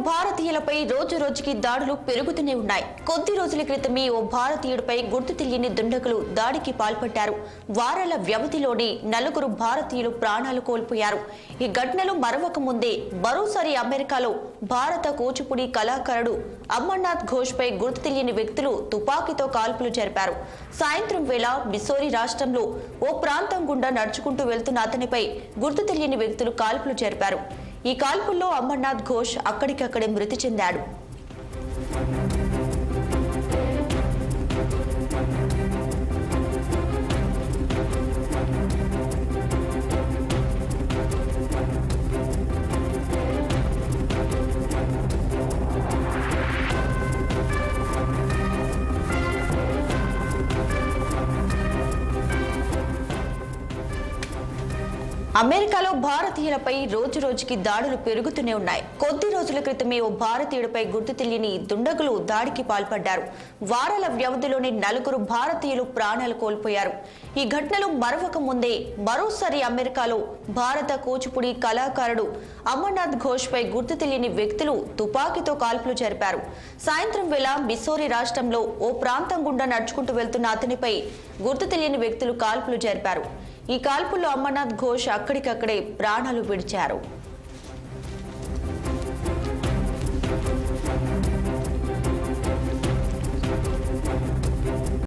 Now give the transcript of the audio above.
భారతీయులపై రోజు రోజుకి దాడులు పెరుగుతూనే ఉన్నాయి. కొద్ది రోజుల క్రితమే ఓ భారతీయుడిపై గుర్తు తెలియని దుండగులు దాడికి పాల్పడ్డారు. వారాల వ్యవధిలోనే 4 భారతీయులు ప్రాణాలు కోల్పోయారు. ఈ ఘటనలు మరొక ముందే మరోసారి అమెరికాలో భారత కూచిపూడి కళాకారుడు అమర్నాథ్ ఘోష్ పై గుర్తు తెలియని వ్యక్తులు తుపాకీతో కాల్పులు జరిపారు. సాయంత్రం వేళ మిస్సోరీ రాష్ట్రంలో ఓ ప్రాంతం గుండా నడుచుకుంటూ వెళ్తున్న అతనిపై గుర్తు తెలియని వ్యక్తులు కాల్పులు జరిపారు. ఈ కాల్పుల్లో అమర్నాథ్ ఘోష్ అక్కడికక్కడే మృతి చెందాడు. అమెరికాలో భారతీయులపై రోజు రోజుకి దాడులు పెరుగుతూనే ఉన్నాయి. కొద్ది రోజుల క్రితమే ఓ భారతీయుడిపై గుర్తు తెలియని దుండగులు దాడికి పాల్పడ్డారు. వారాల వ్యవధిలోనే 4 భారతీయులు ప్రాణాలు కోల్పోయారు. ఈ ఘటనలు మరొక ముందే మరోసారి అమెరికాలో భారత కూచిపూడి కళాకారుడు అమర్నాథ్ ఘోష్ పై గుర్తు తెలియని వ్యక్తులు తుపాకీతో కాల్పులు జరిపారు. సాయంత్రం వేళ మిస్సోరీ రాష్ట్రంలో ఓ ప్రాంతం గుండా నడుచుకుంటూ వెళ్తున్న అతనిపై గుర్తు తెలియని వ్యక్తులు కాల్పులు జరిపారు. ఈ కాల్పుల్లో అమర్నాథ్ ఘోష్ అక్కడికక్కడే ప్రాణాలు విడిచారు.